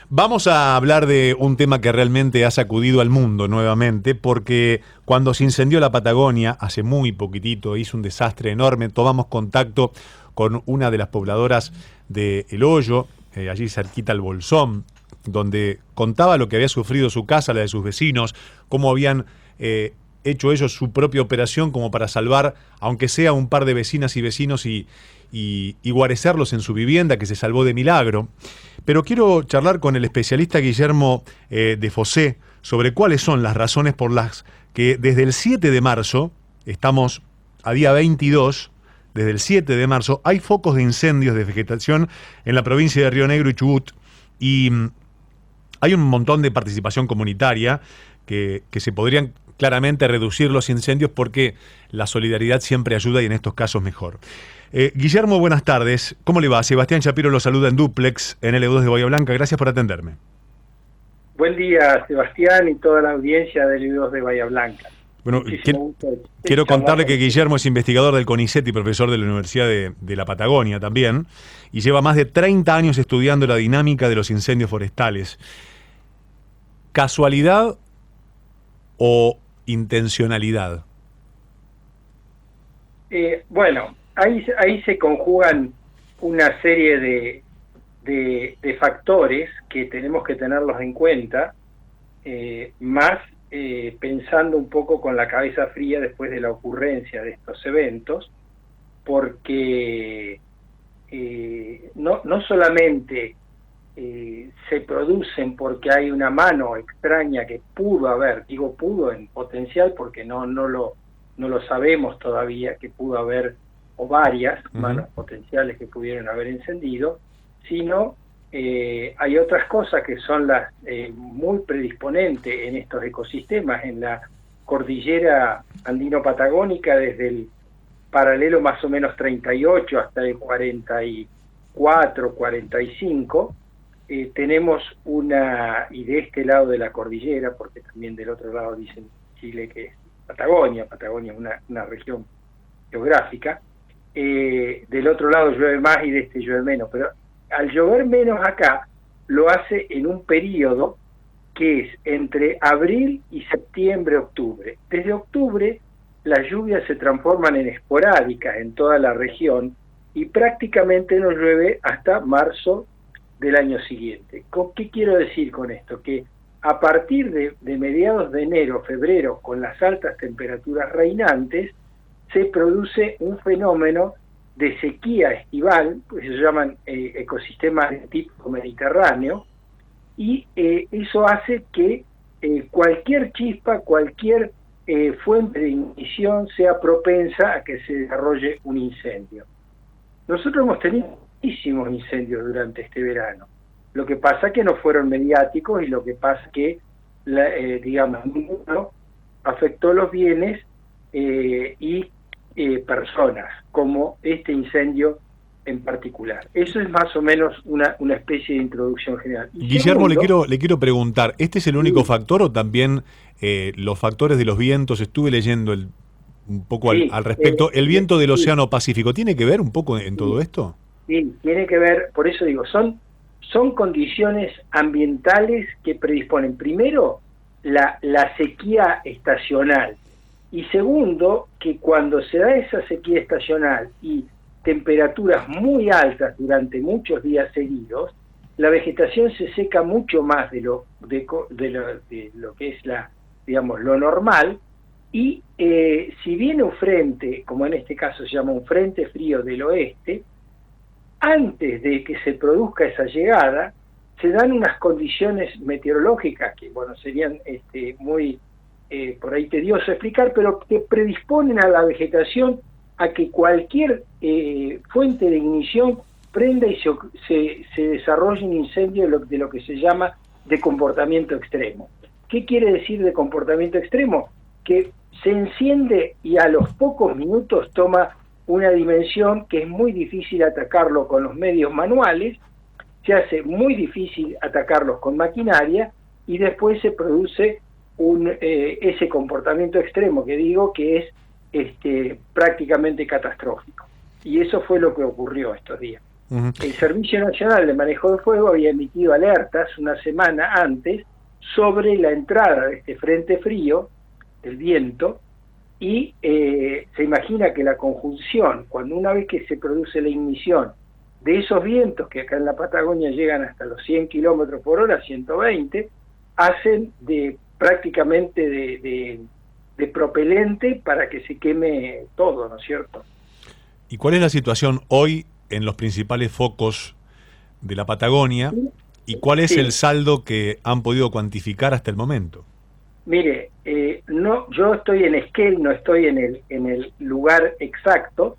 Vamos a hablar de un tema que realmente ha sacudido al mundo nuevamente, porque cuando se incendió la Patagonia, hace muy poquitito, hizo un desastre enorme, tomamos contacto con una de las pobladoras de El Hoyo, allí cerquita al Bolsón, donde contaba lo que había sufrido su casa, la de sus vecinos, cómo habían hecho ellos su propia operación como para salvar, aunque sea un par de vecinas y vecinos, y guarecerlos en su vivienda, que se salvó de milagro. Pero quiero charlar con el especialista Guillermo de Fossé sobre cuáles son las razones por las que desde el 7 de marzo, estamos a día 22, desde el 7 de marzo, hay focos de incendios de vegetación en la provincia de Río Negro y Chubut, y hay un montón de participación comunitaria que se podrían claramente reducir los incendios porque la solidaridad siempre ayuda y en estos casos mejor. Guillermo, buenas tardes. ¿Cómo le va? Sebastián Shapiro lo saluda en Duplex, en L2 de Bahía Blanca. Gracias por atenderme. Buen día, Sebastián, y toda la audiencia de L2 de Bahía Blanca. Bueno, quiero contarle que Guillermo es investigador del CONICET y profesor de la Universidad de la Patagonia también, y lleva más de 30 años estudiando la dinámica de los incendios forestales. ¿Casualidad o intencionalidad? Bueno, ahí se conjugan una serie de factores que tenemos que tenerlos en cuenta, más pensando un poco con la cabeza fría después de la ocurrencia de estos eventos, porque no solamente se producen porque hay una mano extraña que pudo haber, digo pudo en potencial porque no lo sabemos todavía, que pudo haber, o varias manos potenciales que pudieron haber encendido, sino hay otras cosas que son las muy predisponentes en estos ecosistemas, en la cordillera andino-patagónica, desde el paralelo más o menos 38 hasta el 44, 45, tenemos y de este lado de la cordillera, porque también del otro lado dicen Chile que es Patagonia es una región geográfica, del otro lado llueve más y de este llueve menos, pero al llover menos acá, lo hace en un periodo que es entre abril y septiembre, octubre. Desde octubre las lluvias se transforman en esporádicas en toda la región y prácticamente no llueve hasta marzo del año siguiente. ¿Qué quiero decir con esto? Que a partir de mediados de enero, febrero, con las altas temperaturas reinantes, se produce un fenómeno de sequía estival, pues se llaman ecosistemas de tipo mediterráneo, y eso hace que cualquier chispa, cualquier fuente de ignición sea propensa a que se desarrolle un incendio. Nosotros hemos tenido muchísimos incendios durante este verano. Lo que pasa es que no fueron mediáticos y lo que pasa es que, ninguno afectó los bienes y personas, como este incendio en particular. Eso es más o menos una especie de introducción general. Y Guillermo, segundo, le quiero preguntar, ¿este es el único factor o también los factores de los vientos? Estuve leyendo un poco al respecto. ¿El viento del Océano Pacífico tiene que ver un poco en todo esto? Sí, tiene que ver, por eso digo, son condiciones ambientales que predisponen, primero, la sequía estacional, y segundo, que cuando se da esa sequía estacional y temperaturas muy altas durante muchos días seguidos, la vegetación se seca mucho más de lo que es lo normal, y si viene un frente, como en este caso se llama un frente frío del oeste, antes de que se produzca esa llegada, se dan unas condiciones meteorológicas que, bueno, serían muy por ahí tedioso explicar, pero que predisponen a la vegetación a que cualquier fuente de ignición prenda y se desarrolle un incendio de lo que se llama de comportamiento extremo. ¿Qué quiere decir de comportamiento extremo? Que se enciende y a los pocos minutos toma una dimensión que es muy difícil atacarlo con los medios manuales, se hace muy difícil atacarlos con maquinaria y después se produce ese comportamiento extremo que digo que es prácticamente catastrófico. Y eso fue lo que ocurrió estos días. Ujú. El Servicio Nacional de Manejo de Fuego había emitido alertas una semana antes sobre la entrada de este frente frío, el viento, y se imagina que la conjunción, cuando una vez que se produce la ignición de esos vientos, que acá en la Patagonia llegan hasta los 100 kilómetros por hora, 120, hacen de prácticamente de propelente para que se queme todo, ¿no es cierto? ¿Y cuál es la situación hoy en los principales focos de la Patagonia? ¿Y cuál es el Sí, saldo que han podido cuantificar hasta el momento? mire, no, yo estoy en Esquel, no estoy en el lugar exacto.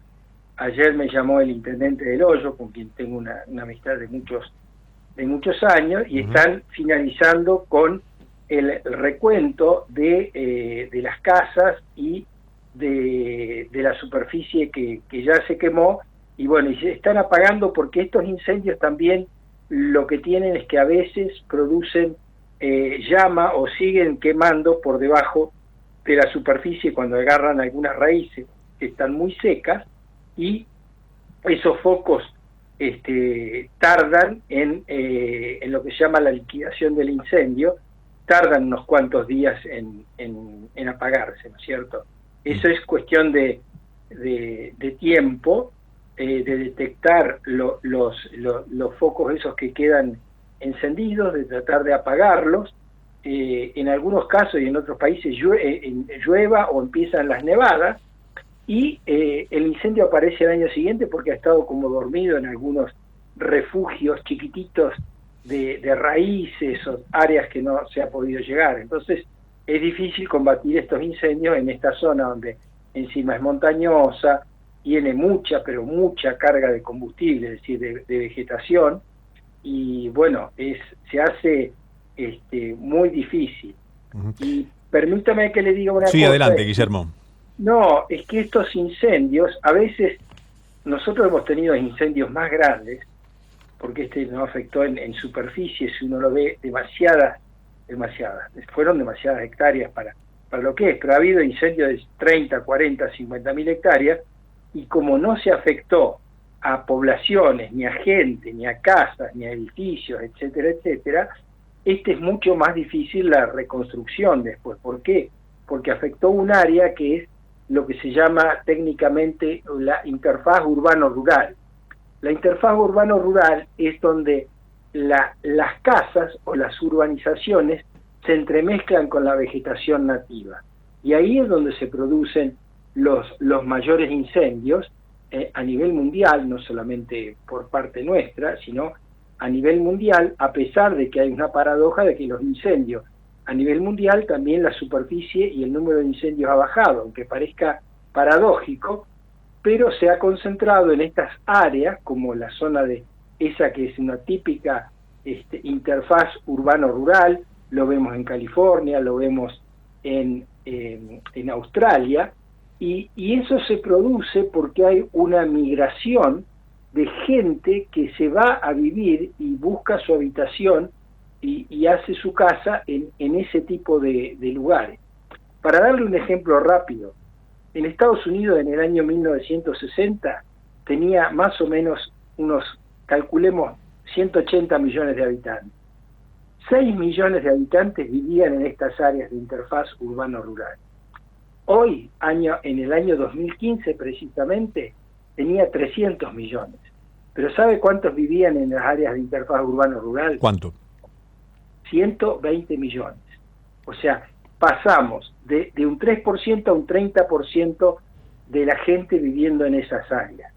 Ayer me llamó el intendente del Hoyo, con quien tengo una amistad de muchos años, y Ujú. están finalizando con el recuento de las casas y de la superficie que ya se quemó, y bueno, y se están apagando porque estos incendios también lo que tienen es que a veces producen llama o siguen quemando por debajo de la superficie cuando agarran algunas raíces que están muy secas, y esos focos tardan en lo que se llama la liquidación del incendio, tardan unos cuantos días en apagarse, ¿no es cierto? Eso es cuestión de tiempo, de detectar los focos esos que quedan encendidos, de tratar de apagarlos. En algunos casos y en otros países llueva o empiezan las nevadas, y el incendio aparece el año siguiente porque ha estado como dormido en algunos refugios chiquititos de raíces o áreas que no se ha podido llegar. Entonces es difícil combatir estos incendios en esta zona donde encima es montañosa, tiene mucha, pero mucha carga de combustible, es decir, de vegetación, y bueno, se hace muy difícil. Ujú. Y permítame que le diga una Sí, cosa, adelante, es que Guillermo. no, es que estos incendios, a veces nosotros hemos tenido incendios más grandes, porque este no afectó en superficie, si uno lo ve, fueron demasiadas hectáreas para lo que es, pero ha habido incendios de 30, 40, 50 mil hectáreas, y como no se afectó a poblaciones, ni a gente, ni a casas, ni a edificios, etcétera, etcétera, es mucho más difícil la reconstrucción después. ¿Por qué? Porque afectó un área que es lo que se llama técnicamente la interfaz urbano-rural. La interfaz urbano-rural es donde las casas o las urbanizaciones se entremezclan con la vegetación nativa. Y ahí es donde se producen los mayores incendios a nivel mundial, no solamente por parte nuestra, sino a nivel mundial, a pesar de que hay una paradoja de que los incendios a nivel mundial también la superficie y el número de incendios ha bajado, aunque parezca paradójico, pero se ha concentrado en estas áreas, como la zona de esa que es una típica interfaz urbano-rural, lo vemos en California, lo vemos en Australia, y eso se produce porque hay una migración de gente que se va a vivir y busca su habitación y hace su casa en ese tipo de lugares. Para darle un ejemplo rápido, en Estados Unidos en el año 1960 tenía más o menos unos, calculemos, 180 millones de habitantes. 6 millones de habitantes vivían en estas áreas de interfaz urbano-rural. Hoy, en el año 2015 precisamente, tenía 300 millones. Pero ¿sabe cuántos vivían en las áreas de interfaz urbano-rural? ¿Cuánto? 120 millones. O sea, pasamos de un 3% a un 30% de la gente viviendo en esas áreas.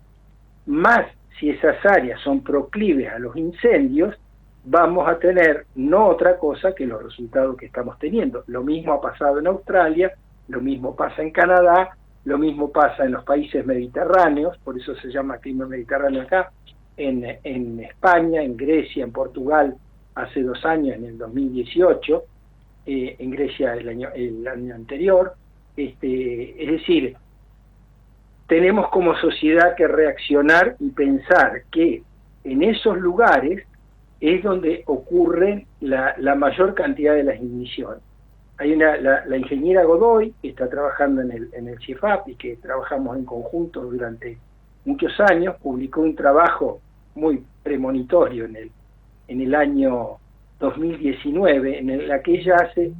Más si esas áreas son proclives a los incendios, vamos a tener no otra cosa que los resultados que estamos teniendo. Lo mismo ha pasado en Australia, lo mismo pasa en Canadá, lo mismo pasa en los países mediterráneos, por eso se llama clima mediterráneo acá, en España, en Grecia, en Portugal, hace 2 años, en el 2018, en Grecia el año anterior. Es decir, tenemos como sociedad que reaccionar y pensar que en esos lugares es donde ocurre la mayor cantidad de las igniciones. Hay la ingeniera Godoy, que está trabajando en el CIEFAP y que trabajamos en conjunto durante muchos años, publicó un trabajo muy premonitorio en el año 2019, en la que ella hace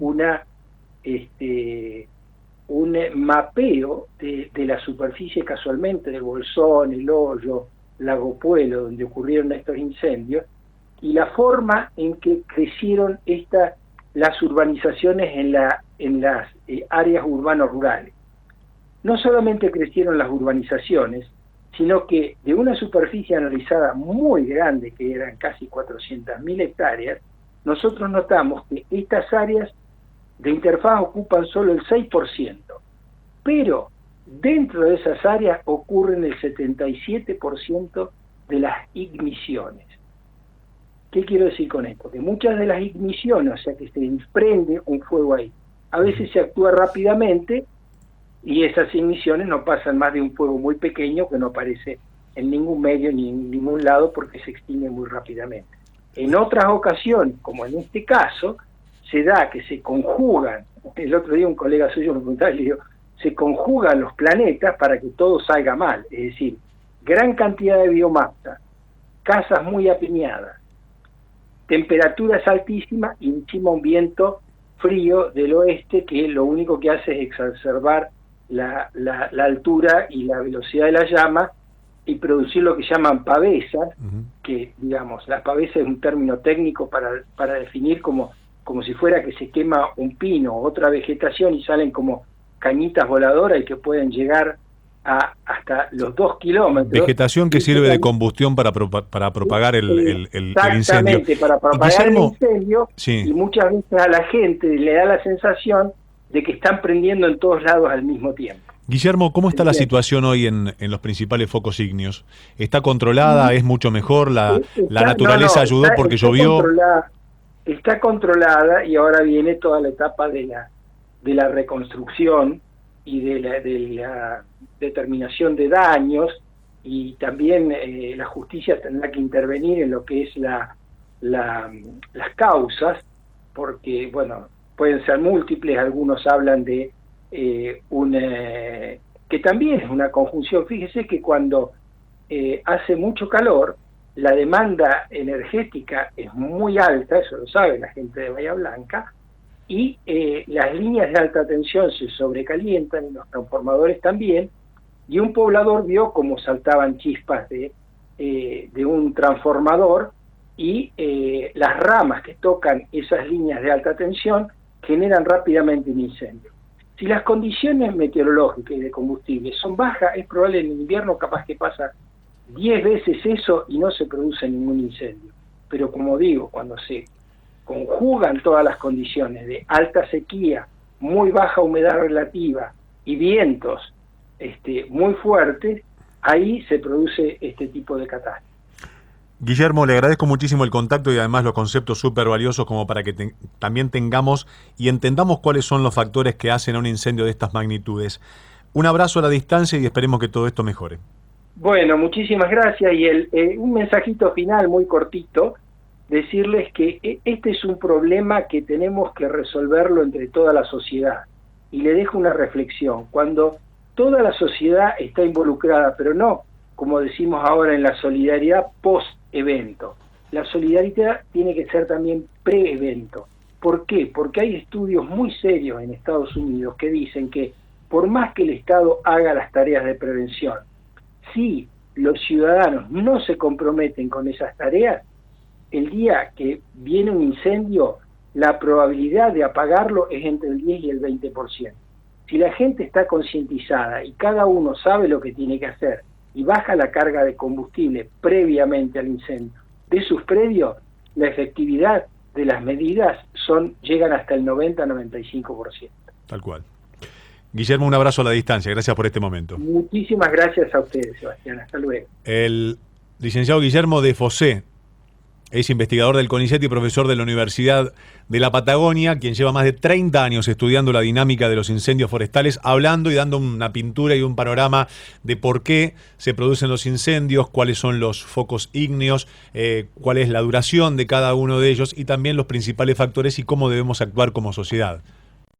un mapeo de la superficie casualmente del Bolsón, El Hoyo, Lago Puelo, donde ocurrieron estos incendios, y la forma en que crecieron las urbanizaciones en las áreas urbanos-rurales. No solamente crecieron las urbanizaciones, sino que de una superficie analizada muy grande, que eran casi 400.000 hectáreas, nosotros notamos que estas áreas de interfaz ocupan solo el 6%, pero dentro de esas áreas ocurren el 77% de las igniciones. ¿Qué quiero decir con esto? Que muchas de las igniciones, o sea que se desprende un fuego ahí, a veces se actúa rápidamente y esas igniciones no pasan más de un fuego muy pequeño que no aparece en ningún medio ni en ningún lado porque se extingue muy rápidamente. En otras ocasiones, como en este caso, se da que se conjugan, el otro día un colega suyo me preguntaba y le digo, se conjugan los planetas para que todo salga mal, es decir, gran cantidad de biomasa, casas muy apiñadas, temperaturas altísimas y encima un viento frío del oeste que lo único que hace es exacerbar la altura y la velocidad de la llama y producir lo que llaman pavesas, que digamos, la pavesa es un término técnico para definir como si fuera que se quema un pino o otra vegetación y salen como cañitas voladoras y que pueden llegar hasta los 2 kilómetros. Vegetación que sirve de combustión para propagar el incendio. Exactamente, para propagar el incendio, sí. Y muchas veces a la gente le da la sensación de que están prendiendo en todos lados al mismo tiempo. Guillermo, ¿cómo está la situación hoy en los principales focos ígneos? ¿Está controlada? ¿Es mucho mejor? ¿La naturaleza ayudó porque llovió? Está controlada y ahora viene toda la etapa de la reconstrucción y de la determinación de daños, y también la justicia tendrá que intervenir en lo que es las causas, porque bueno, pueden ser múltiples. Algunos hablan de que también es una conjunción. Fíjese que cuando hace mucho calor, la demanda energética es muy alta, eso lo sabe la gente de Bahía Blanca, y las líneas de alta tensión se sobrecalientan y los transformadores también, y un poblador vio cómo saltaban chispas de un transformador y las ramas que tocan esas líneas de alta tensión generan rápidamente un incendio. Si las condiciones meteorológicas y de combustible son bajas, es probable en invierno capaz que pasa 10 veces eso y no se produce ningún incendio. Pero como digo, cuando se conjugan todas las condiciones de alta sequía, muy baja humedad relativa y vientos muy fuertes, ahí se produce este tipo de catástrofe. Guillermo, le agradezco muchísimo el contacto y además los conceptos súper valiosos como para que también tengamos y entendamos cuáles son los factores que hacen a un incendio de estas magnitudes. Un abrazo a la distancia y esperemos que todo esto mejore. Bueno, muchísimas gracias, y un mensajito final muy cortito, decirles que este es un problema que tenemos que resolverlo entre toda la sociedad, y le dejo una reflexión. Cuando toda la sociedad está involucrada, pero no, como decimos ahora, en la solidaridad post-evento. La solidaridad tiene que ser también pre-evento. ¿Por qué? Porque hay estudios muy serios en Estados Unidos que dicen que por más que el Estado haga las tareas de prevención, si los ciudadanos no se comprometen con esas tareas, el día que viene un incendio, la probabilidad de apagarlo es entre el 10 y el 20%. Si la gente está concientizada y cada uno sabe lo que tiene que hacer y baja la carga de combustible previamente al incendio de sus predios, la efectividad de las medidas llegan hasta el 90-95%. Tal cual. Guillermo, un abrazo a la distancia. Gracias por este momento. Muchísimas gracias a ustedes, Sebastián. Hasta luego. El licenciado Guillermo de Fossé es investigador del CONICET y profesor de la Universidad de la Patagonia, quien lleva más de 30 años estudiando la dinámica de los incendios forestales, hablando y dando una pintura y un panorama de por qué se producen los incendios, cuáles son los focos ígneos, cuál es la duración de cada uno de ellos y también los principales factores y cómo debemos actuar como sociedad.